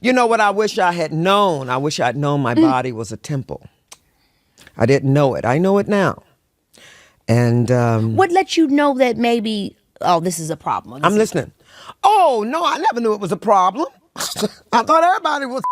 You know what I wish I had known? I wish I'd known my body was a temple. I didn't know it. I know it now. And what let you know that maybe, oh, this is a problem? I'm listening. Oh, no, I never knew it was a problem. I thought everybody was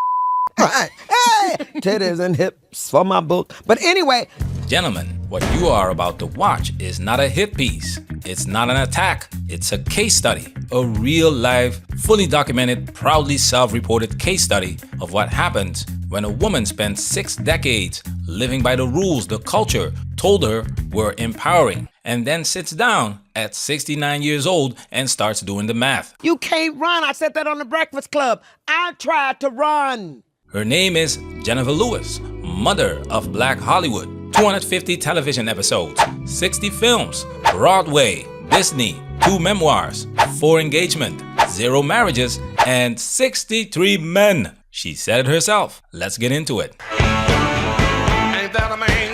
right. Hey, titties and hips for my book. But anyway. Gentlemen, what you are about to watch is not a hit piece. It's not an attack. It's a case study. A real life, fully documented, proudly self-reported case study of what happens when a woman spends 6 decades living by the rules the culture told her were empowering, and then sits down at 69 years old and starts doing the math. You can't run. I said that on the Breakfast Club. I tried to run. Her name is Jenifer Lewis, mother of Black Hollywood. 250 television episodes, 60 films, Broadway, Disney, 2 memoirs, 4 engagements, 0 marriages, and 63 men. She said it herself. Let's get into it. Ain't that a man?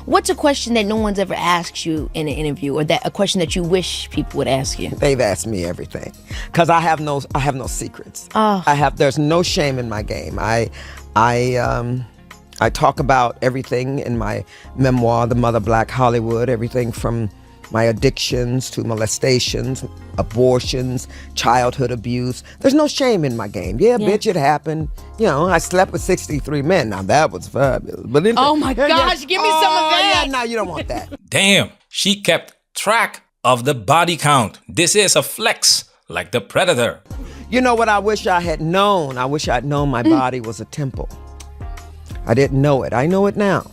What's a question that no one's ever asked you in an interview, or that a question that you wish people would ask you? They've asked me everything, because I have no secrets. Oh. There's no shame in my game. I talk about everything in my memoir, The Mother Black Hollywood, everything from my addictions to molestations, abortions, childhood abuse. There's no shame in my game. Yeah, bitch, it happened. You know, I slept with 63 men. Now, that was fabulous. But oh, my gosh, give me some of that. Yeah, no, you don't want that. Damn, she kept track of the body count. This is a flex, like the Predator. You know what I wish I had known? I wish I'd known my body was a temple. I didn't know it. I know it now.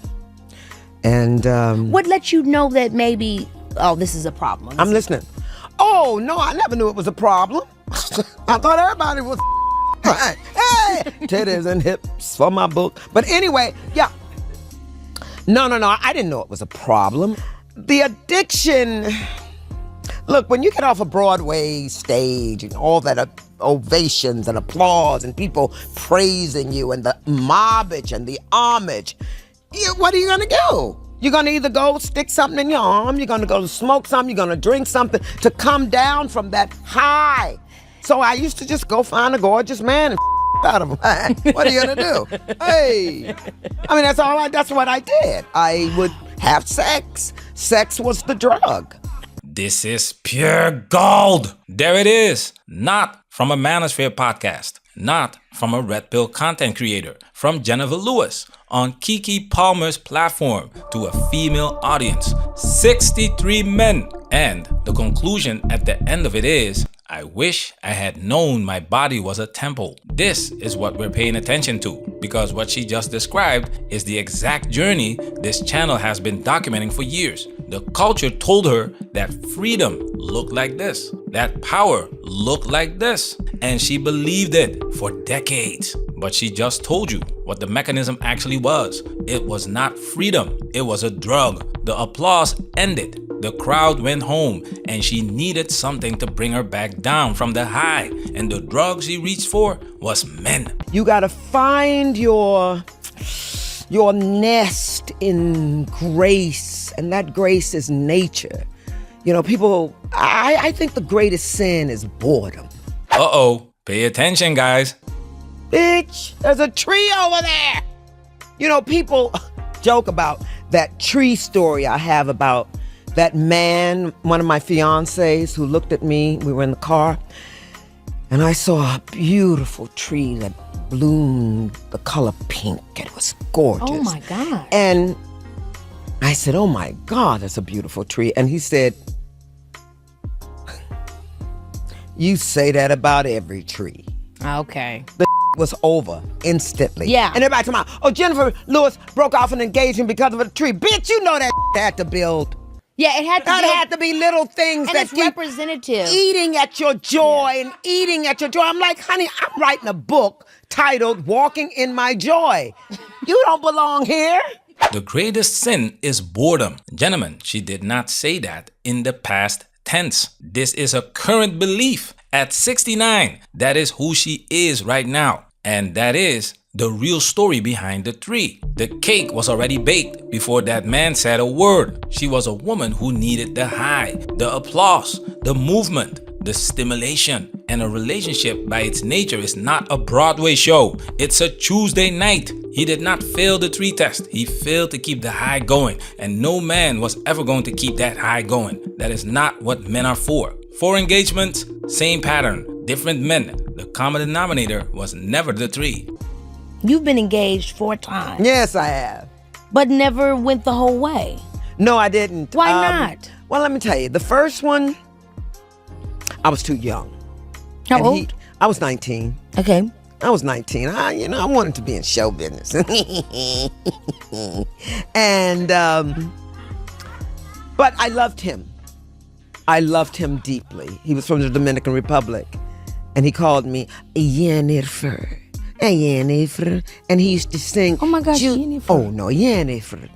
And what let you know that maybe, oh, this is a problem? I'm listening. Oh, no, I never knew it was a problem. I thought everybody was right. Hey, titties and hips for my book. But anyway, yeah. No, I didn't know it was a problem. The addiction. Look, when you get off a Broadway stage and all that ovations and applause and people praising you and the mobbage and the homage, what are you going to do? You're going to either go stick something in your arm, you're going to go smoke something, you're going to drink something to come down from that high. So I used to just go find a gorgeous man and out of him. What are you going to do? Hey. I mean, that's what I did. I would have sex. Sex was the drug. This is pure gold. There it is. Not from a Manosphere podcast. Not from a Red Pill content creator. From Jenifer Lewis on Kiki Palmer's platform to a female audience. 63 men. And the conclusion at the end of it is, I wish I had known my body was a temple. This is what we're paying attention to, because what she just described is the exact journey this channel has been documenting for years. The culture told her that freedom looked like this, that power looked like this, and she believed it for decades. But she just told you what the mechanism actually was. It was not freedom, it was a drug. The applause ended. The crowd went home, and she needed something to bring her back down from the high, and the drug she reached for was men. You gotta find your nest in grace, and that grace is nature. You know, people, I think the greatest sin is boredom. Uh-oh, pay attention, guys. Bitch, there's a tree over there. You know, people joke about that tree story I have about that man, one of my fiancés, who looked at me. We were in the car, and I saw a beautiful tree that bloomed the color pink. It was gorgeous. Oh, my God. And I said, oh, my God, that's a beautiful tree. And he said, you say that about every tree. Okay. The was over instantly. Yeah. And everybody talking about, oh, Jenifer Lewis broke off an engagement because of a tree. Bitch, you know that had to build. Yeah, it had to That had to be little things and that it's keep representative. eating at your joy and eating at your joy. I'm like, honey, I'm writing a book titled Walking in My Joy. You don't belong here. The greatest sin is boredom. Gentlemen, she did not say that in the past tense. This is a current belief. At 69, that is who she is right now. And that is the real story behind the tree. The cake was already baked before that man said a word. She was a woman who needed the high, the applause, the movement, the stimulation. And a relationship by its nature is not a Broadway show. It's a Tuesday night. He did not fail the 3 test. He failed to keep the high going. And no man was ever going to keep that high going. That is not what men are for. 4 engagements, same pattern, different men. The common denominator was never the 3. You've been engaged 4 times. Yes, I have. But never went the whole way. No, I didn't. Why not? Well, let me tell you. The first one, I was too young. How And old? I was 19. Okay. I was 19. I wanted to be in show business. And, but I loved him. I loved him deeply. He was from the Dominican Republic. And he called me Jenifer. Jenifer. And he used to sing. Oh my gosh, Jenifer. Oh no, Jenifer.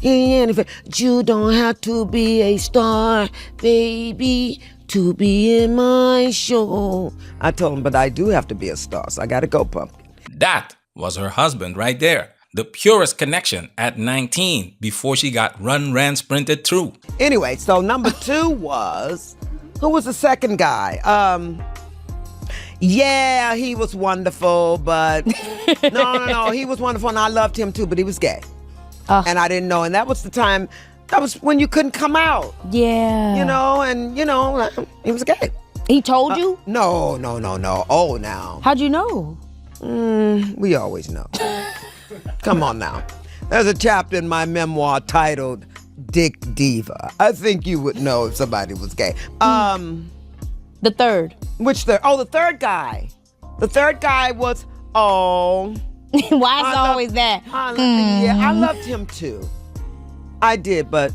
Jenifer. You don't have to be a star, baby, to be in my show. I told him, but I do have to be a star, so I gotta go, pumpkin. That was her husband right there. The purest connection at 19 before she got ran, sprinted through. Anyway, so number 2 was, who was the second guy? Yeah, he was wonderful, but no, he was wonderful and I loved him too, but he was gay. And I didn't know, and that was the time, that was when you couldn't come out. Yeah. He was gay. He told you? No. Oh, now. How'd you know? We always know. Come on now. There's a chapter in my memoir titled Dick Diva. I think you would know if somebody was gay. The third. Which third? Oh, the third guy. The third guy was, Why is it always that? Yeah, I loved him too. I did, but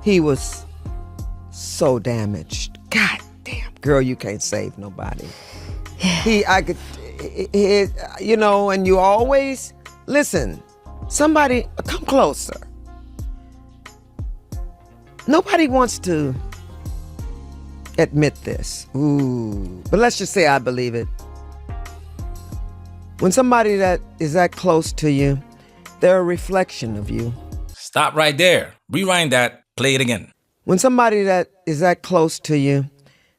he was so damaged. God damn, girl, you can't save nobody. And you always, listen, somebody, come closer. Nobody wants to admit this. Ooh, but let's just say I believe it. When somebody that is that close to you, they're a reflection of you. Stop right there. Rewind that. Play it again. When somebody that is that close to you,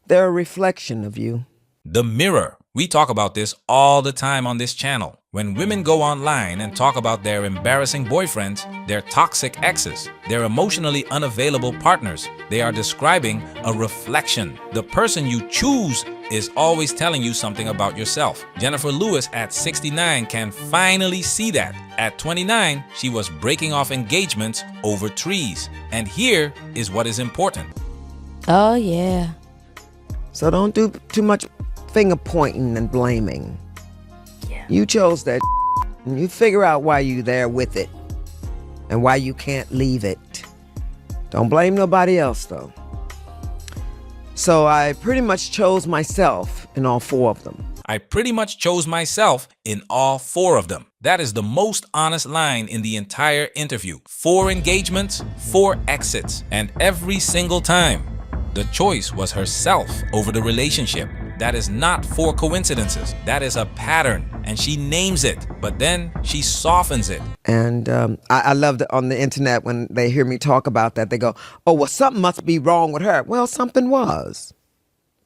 they're a reflection of you. The mirror. We talk about this all the time on this channel. When women go online and talk about their embarrassing boyfriends, their toxic exes, their emotionally unavailable partners, they are describing a reflection. The person you choose is always telling you something about yourself. Jenifer Lewis at 69 can finally see that. At 29, she was breaking off engagements over trees. And here is what is important. Oh, yeah. So don't do too much finger pointing and blaming. Yeah. You chose that and you figure out why you're there with it and why you can't leave it. Don't blame nobody else though. So I pretty much chose myself in all 4 of them. I pretty much chose myself in all 4 of them. That is the most honest line in the entire interview. 4 engagements, 4 exits, and every single time, the choice was herself over the relationship. That is not 4 coincidences. That is a pattern, and she names it, but then she softens it. And I love it on the internet when they hear me talk about that. They go, oh, well, something must be wrong with her. Well, something was.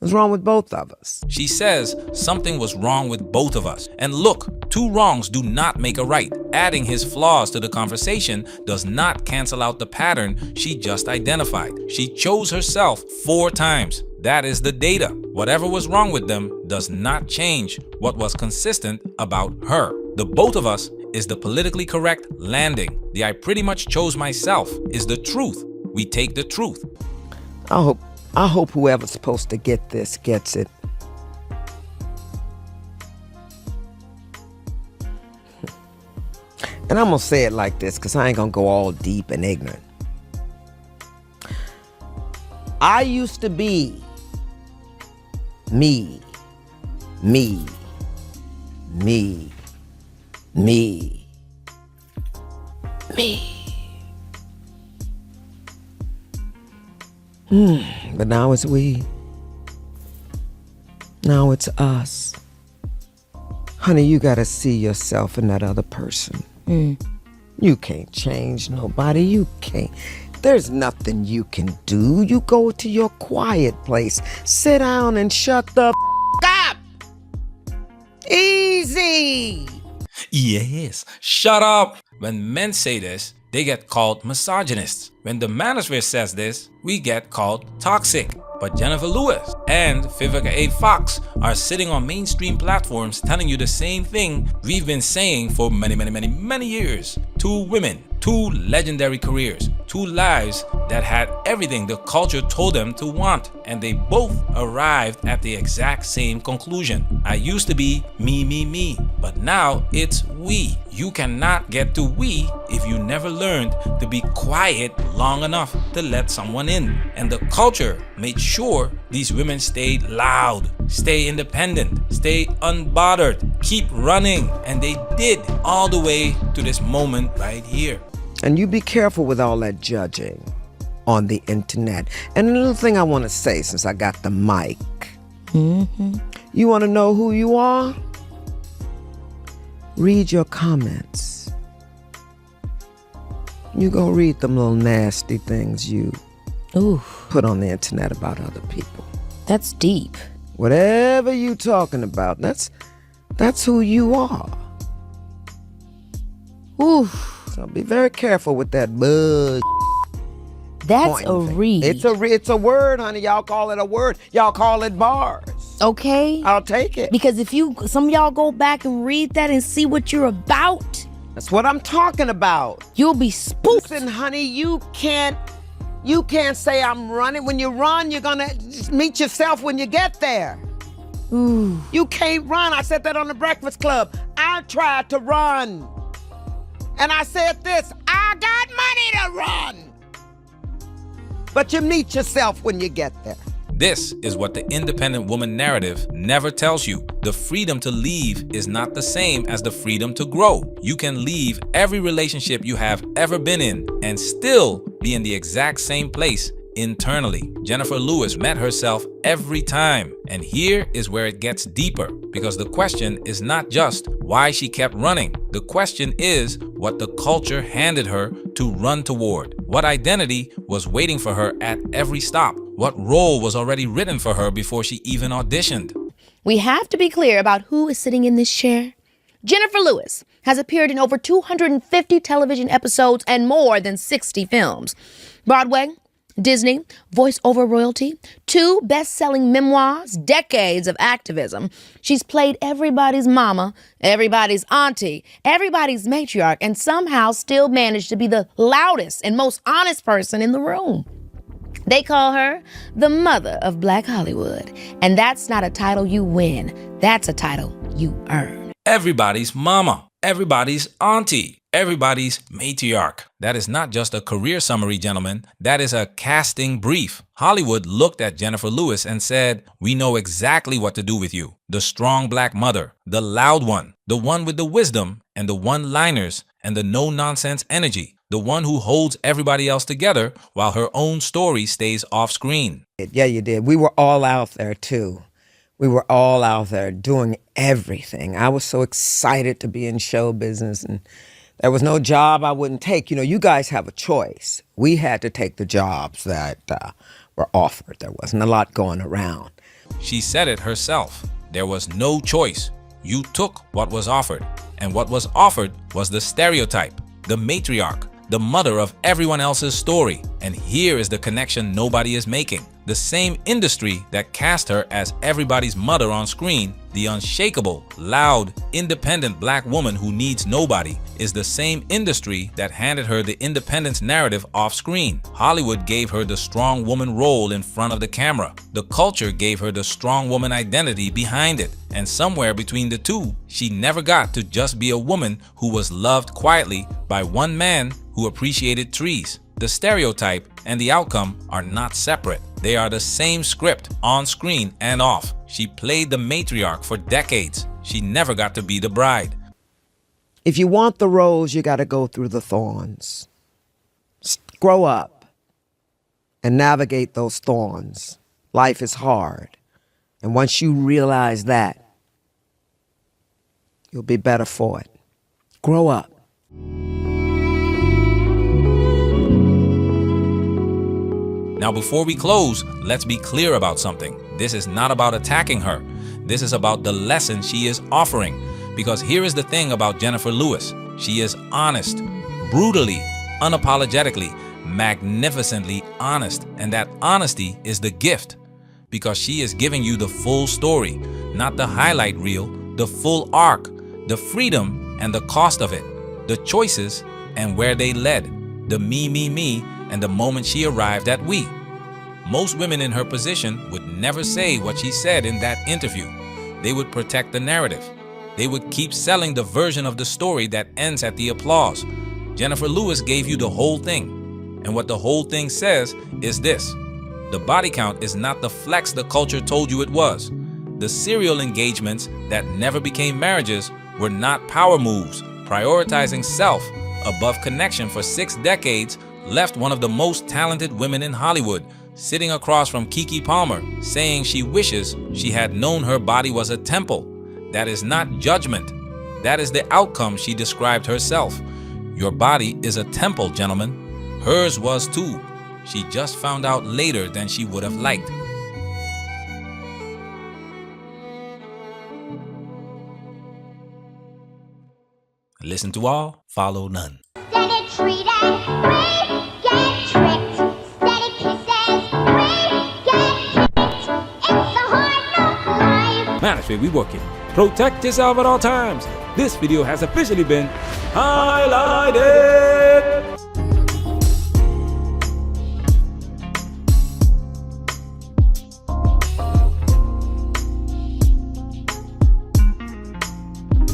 It was wrong with both of us. She says something was wrong with both of us. And look, 2 wrongs do not make a right. Adding his flaws to the conversation does not cancel out the pattern she just identified. She chose herself 4 times. That is the data. Whatever was wrong with them does not change what was consistent about her. The both of us is the politically correct landing. The I pretty much chose myself is the truth. We take the truth. I hope whoever's supposed to get this gets it. And I'm going to say it like this because I ain't going to go all deep and ignorant. I used to be me. But now it's we. Now it's us. Honey, you gotta see yourself in that other person. You can't change nobody. You can't. There's nothing you can do. You go to your quiet place, sit down and shut the up. Easy. Yes, shut up. When men say this, they get called misogynists. When the manosphere says this, we get called toxic. But Jenifer Lewis and Vivica A. Fox are sitting on mainstream platforms telling you the same thing we've been saying for many years. Two women, two legendary careers, two lives that had everything the culture told them to want, and they both arrived at the exact same conclusion. I used to be me, but now it's we. You cannot get to we if you never learned to be quiet long enough to let someone in. And the culture made sure these women stayed loud, stay independent, stay unbothered, keep running, and they did all the way to this moment right here. And you be careful with all that judging on the internet. And a little thing I want to say since I got the mic. You want to know who you are? Read your comments. You go read them little nasty things you put on the internet about other people. That's deep. Whatever you talking about, that's who you are. Ooh, So be very careful with that buzz. that's a read. It's a word, honey. Y'all call it a word. Y'all call it bars. Okay? I'll take it. Because if some of y'all go back and read that and see what you're about, That's what I'm talking about. you'll be spooked. Listen, honey, you can't say I'm running. When you run, you're gonna meet yourself when you get there. Ooh. You can't run. I said that on the Breakfast Club. I tried to run. And I said this, I got money to run. But you meet yourself when you get there. This is what the independent woman narrative never tells you. The freedom to leave is not the same as the freedom to grow. You can leave every relationship you have ever been in and still be in the exact same place internally. Jenifer Lewis met herself every time. And here is where it gets deeper, because the question is not just why she kept running. The question is what the culture handed her to run toward. What identity was waiting for her at every stop? What role was already written for her before she even auditioned? We have to be clear about who is sitting in this chair. Jenifer Lewis has appeared in over 250 television episodes and more than 60 films. Broadway, Disney, voiceover royalty, 2 best-selling memoirs, decades of activism. She's played everybody's mama, everybody's auntie, everybody's matriarch, and somehow still managed to be the loudest and most honest person in the room. They call her the mother of Black Hollywood. And that's not a title you win. That's a title you earn. Everybody's mama, everybody's auntie, everybody's matriarch. That is not just a career summary, gentlemen. That is a casting brief. Hollywood looked at Jenifer Lewis and said, we know exactly what to do with you. The strong Black mother, the loud one, the one with the wisdom and the one-liners and the no-nonsense energy. The one who holds everybody else together while her own story stays off screen. Yeah, you did. We were all out there, too. We were all out there doing everything. I was so excited to be in show business, and there was no job I wouldn't take. You know, you guys have a choice. We had to take the jobs that were offered. There wasn't a lot going around. She said it herself. There was no choice. You took what was offered. And what was offered was the stereotype, the matriarch, the mother of everyone else's story. And here is the connection nobody is making. The same industry that cast her as everybody's mother on screen, the unshakable, loud, independent Black woman who needs nobody, is the same industry that handed her the independence narrative off screen. Hollywood gave her the strong woman role in front of the camera. The culture gave her the strong woman identity behind it. And somewhere between the two, she never got to just be a woman who was loved quietly by one man who appreciated trees. The stereotype and the outcome are not separate. They are the same script, on screen and off. She played the matriarch for decades. She never got to be the bride. If you want the rose, you got to go through the thorns. Grow up and navigate those thorns. Life is hard. And once you realize that, you'll be better for it. Grow up. Now, before we close, let's be clear about something. This is not about attacking her. This is about the lesson she is offering. Because here is the thing about Jenifer Lewis. She is honest, brutally, unapologetically, magnificently honest. And that honesty is the gift. Because she is giving you the full story, not the highlight reel, the full arc, the freedom and the cost of it, the choices and where they led, the me, and the moment she arrived at we. Most women in her position would never say what she said in that interview. They would protect the narrative. They would keep selling the version of the story that ends at the applause. Jenifer Lewis gave you the whole thing. And what the whole thing says is this: the body count is not the flex the culture told you it was. The serial engagements that never became marriages were not power moves. Prioritizing self above connection for 6 decades left one of the most talented women in Hollywood sitting across from Keke Palmer saying she wishes she had known her body was a temple. That is not judgment. That is the outcome she described herself. Your body is a temple, gentlemen. Hers was too. She just found out later than she would have liked. Listen to all, follow none. Steady treated, we get tricked. Steady kisses, we get kicked. It's a hard knock life. Manosphere, we working. Protect yourself at all times. This video has officially been highlighted.